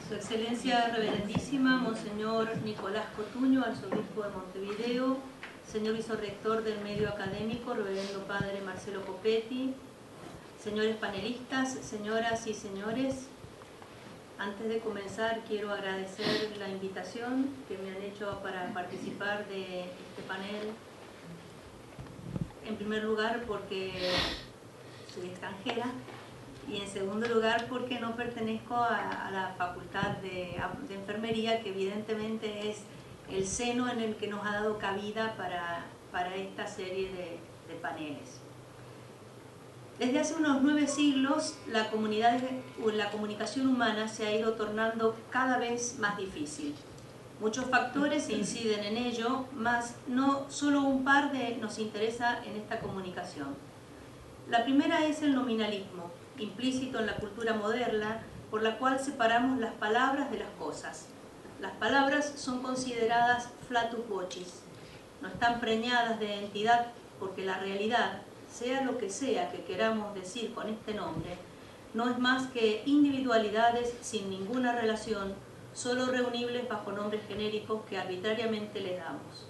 Su Excelencia Reverendísima, Monseñor Nicolás Cotuño, Arzobispo de Montevideo, señor Vicerrector del Medio Académico, Reverendo Padre Marcelo Copetti, señores panelistas, señoras y señores, antes de comenzar quiero agradecer la invitación que me han hecho para participar de este panel. En primer lugar porque soy extranjera y en segundo lugar porque no pertenezco a la Facultad de Enfermería, que evidentemente es el seno en el que nos ha dado cabida para esta serie de paneles. Desde hace unos 9 siglos la comunicación humana se ha ido tornando cada vez más difícil. Muchos factores inciden en ello, mas no solo un par nos interesa en esta comunicación. La primera es el nominalismo, implícito en la cultura moderna, por la cual separamos las palabras de las cosas. Las palabras son consideradas flatus vocis, no están preñadas de entidad porque la realidad, sea lo que sea que queramos decir con este nombre, no es más que individualidades sin ninguna relación, solo reunibles bajo nombres genéricos que arbitrariamente les damos.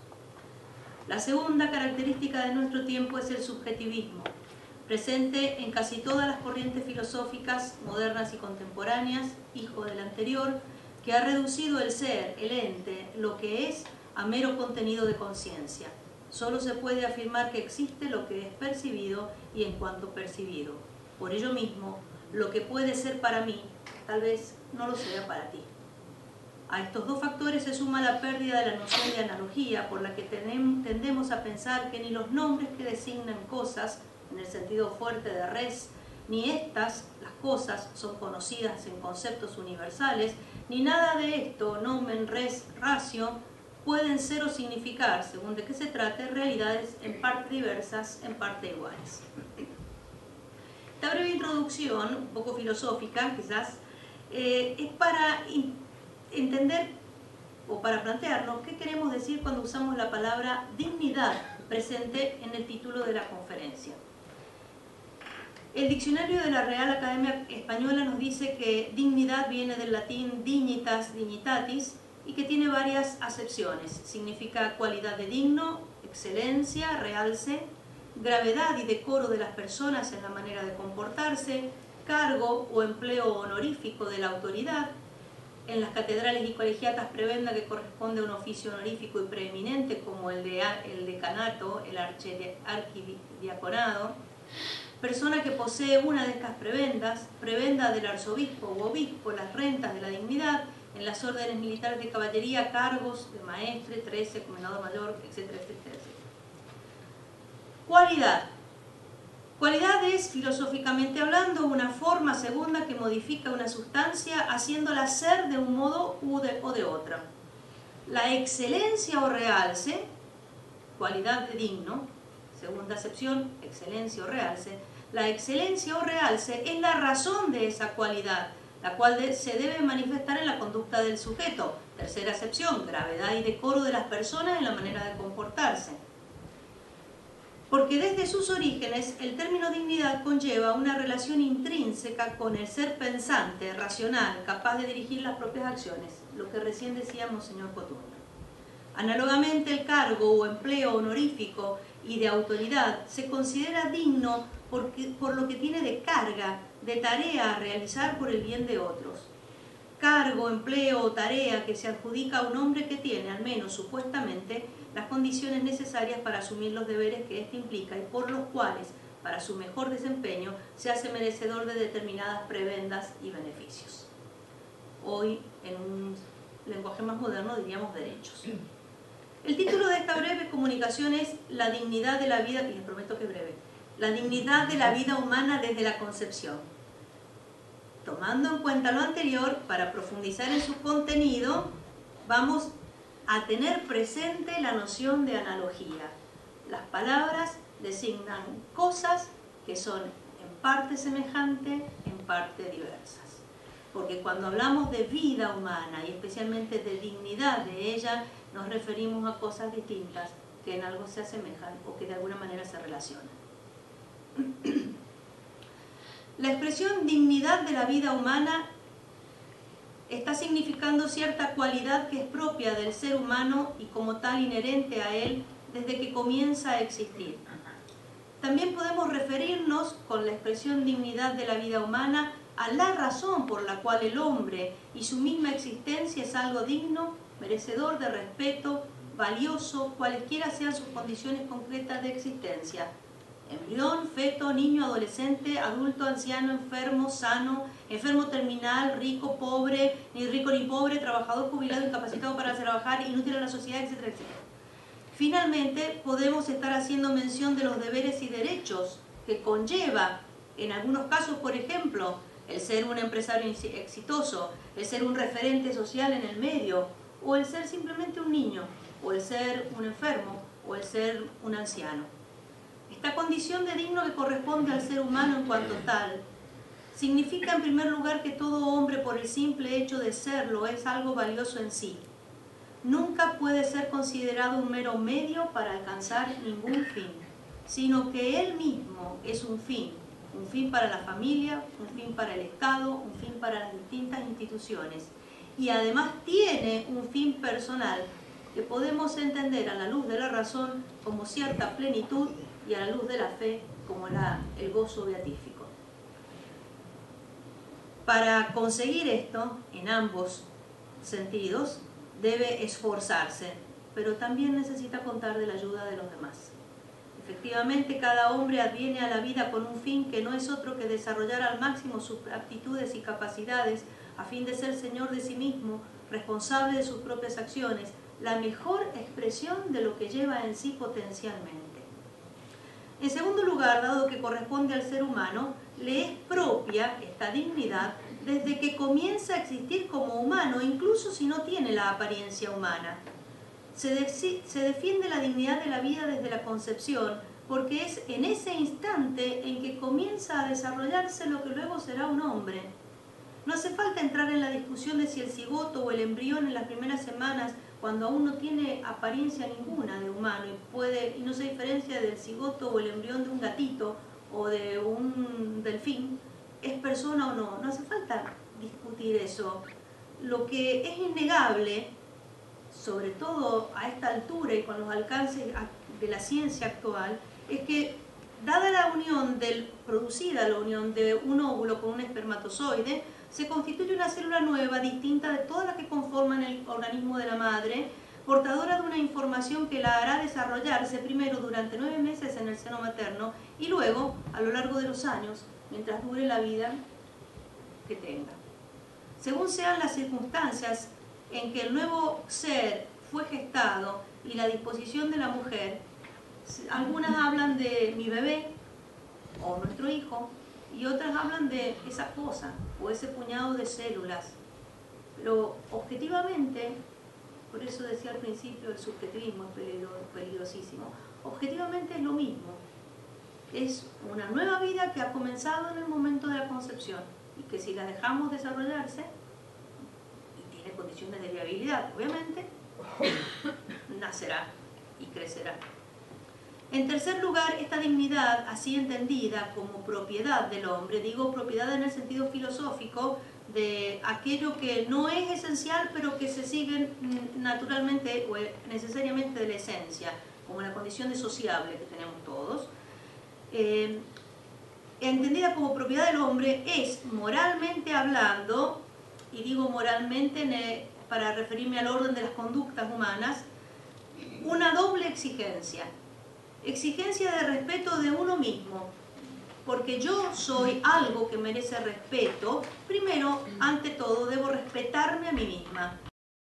La segunda característica de nuestro tiempo es el subjetivismo, presente en casi todas las corrientes filosóficas modernas y contemporáneas, hijo del anterior, que ha reducido el ser, el ente, lo que es, a mero contenido de conciencia. Solo se puede afirmar que existe lo que es percibido y en cuanto percibido. Por ello mismo, lo que puede ser para mí, tal vez no lo sea para ti. A estos dos factores se suma la pérdida de la noción de analogía, por la que tendemos a pensar que ni los nombres que designan cosas, en el sentido fuerte de res, ni estas, las cosas, son conocidas en conceptos universales, ni nada de esto, nomen, res, ratio, pueden ser o significar, según de qué se trate, realidades en parte diversas, en parte iguales. Esta breve introducción, un poco filosófica quizás, es para entender o para plantearnos qué queremos decir cuando usamos la palabra dignidad presente en el título de la conferencia. El diccionario de la Real Academia Española nos dice que dignidad viene del latín dignitas, dignitatis, y que tiene varias acepciones. Significa cualidad de digno, excelencia, realce, gravedad y decoro de las personas en la manera de comportarse, cargo o empleo honorífico de la autoridad. En las catedrales y colegiatas prebenda que corresponde a un oficio honorífico y preeminente como el decanato, el arquidiaconado. Persona que posee una de estas prebendas, prebenda del arzobispo u obispo, las rentas de la dignidad, en las órdenes militares de caballería, cargos de maestre, 13, comendador mayor, etcétera, etcétera, etcétera. Cualidad. Cualidad es, filosóficamente hablando, una forma segunda que modifica una sustancia haciéndola ser de un modo o de otro. La excelencia o realce, cualidad de digno, segunda acepción, excelencia o realce. La excelencia o realce es la razón de esa cualidad, la cual se debe manifestar en la conducta del sujeto. Tercera acepción, gravedad y decoro de las personas en la manera de comportarse. Porque desde sus orígenes el término dignidad conlleva una relación intrínseca con el ser pensante, racional, capaz de dirigir las propias acciones, lo que recién decíamos, señor Cotuño. Análogamente, el cargo o empleo honorífico y de autoridad se considera digno por lo que tiene de carga, de tarea a realizar por el bien de otros. Cargo, empleo o tarea que se adjudica a un hombre que tiene, al menos supuestamente, las condiciones necesarias para asumir los deberes que éste implica y por los cuales, para su mejor desempeño, se hace merecedor de determinadas prebendas y beneficios. Hoy, en un lenguaje más moderno, diríamos derechos. El título de esta breve comunicación es La dignidad de la vida, y les prometo que es breve, la dignidad de la vida humana desde la concepción. Tomando en cuenta lo anterior, para profundizar en su contenido, vamos a tener presente la noción de analogía. Las palabras designan cosas que son en parte semejantes, en parte diversas. Porque cuando hablamos de vida humana y especialmente de dignidad de ella, nos referimos a cosas distintas que en algo se asemejan o que de alguna manera se relacionan. La expresión dignidad de la vida humana está significando cierta cualidad que es propia del ser humano y como tal inherente a él desde que comienza a existir. También podemos referirnos con la expresión dignidad de la vida humana a la razón por la cual el hombre y su misma existencia es algo digno, merecedor de respeto, valioso, cualesquiera sean sus condiciones concretas de existencia. Embrión, feto, niño, adolescente, adulto, anciano, enfermo, sano, enfermo terminal, rico, pobre, ni rico ni pobre, trabajador, jubilado, incapacitado para trabajar, inútil a la sociedad, etcétera, etcétera. Finalmente, podemos estar haciendo mención de los deberes y derechos que conlleva, en algunos casos, por ejemplo, el ser un empresario exitoso, el ser un referente social en el medio, o el ser simplemente un niño, o el ser un enfermo, o el ser un anciano. Esta condición de digno que corresponde al ser humano en cuanto tal, significa en primer lugar que todo hombre por el simple hecho de serlo es algo valioso en sí. Nunca puede ser considerado un mero medio para alcanzar ningún fin, sino que él mismo es un fin para la familia, un fin para el Estado, un fin para las distintas instituciones. Y además tiene un fin personal que podemos entender a la luz de la razón como cierta plenitud y a la luz de la fe como el gozo beatífico. Para conseguir esto, en ambos sentidos, debe esforzarse, pero también necesita contar de la ayuda de los demás. Efectivamente, cada hombre adviene a la vida con un fin que no es otro que desarrollar al máximo sus aptitudes y capacidades a fin de ser señor de sí mismo, responsable de sus propias acciones, la mejor expresión de lo que lleva en sí potencialmente. En segundo lugar, dado que corresponde al ser humano, le es propia esta dignidad desde que comienza a existir como humano, incluso si no tiene la apariencia humana. Se defiende la dignidad de la vida desde la concepción, porque es en ese instante en que comienza a desarrollarse lo que luego será un hombre. No hace falta entrar en la discusión de si el cigoto o el embrión en las primeras semanas, cuando aún no tiene apariencia ninguna de humano y no se diferencia del cigoto o el embrión de un gatito o de un delfín, es persona o no. No hace falta discutir eso. Lo que es innegable, sobre todo a esta altura y con los alcances de la ciencia actual, es que dada la unión producida la unión de un óvulo con un espermatozoide, se constituye una célula nueva, distinta de todas las que conforman el organismo de la madre, portadora de una información que la hará desarrollarse primero durante 9 meses en el seno materno y luego a lo largo de los años, mientras dure la vida que tenga. Según sean las circunstancias en que el nuevo ser fue gestado y la disposición de la mujer, algunas hablan de mi bebé o nuestro hijo y otras hablan de esa cosa o ese puñado de células. Pero objetivamente, por eso decía al principio, el subjetivismo es peligrosísimo. Objetivamente es lo mismo. Es una nueva vida que ha comenzado en el momento de la concepción y que si la dejamos desarrollarse, y tiene condiciones de viabilidad, obviamente, nacerá y crecerá. En tercer lugar, esta dignidad, así entendida como propiedad del hombre, digo propiedad en el sentido filosófico de aquello que no es esencial, pero que se sigue naturalmente o necesariamente de la esencia, como la condición de sociable que tenemos todos, entendida como propiedad del hombre, es moralmente hablando, y digo moralmente para referirme al orden de las conductas humanas, una doble exigencia. Exigencia de respeto de uno mismo, porque yo soy algo que merece respeto. Primero, ante todo, debo respetarme a mí misma.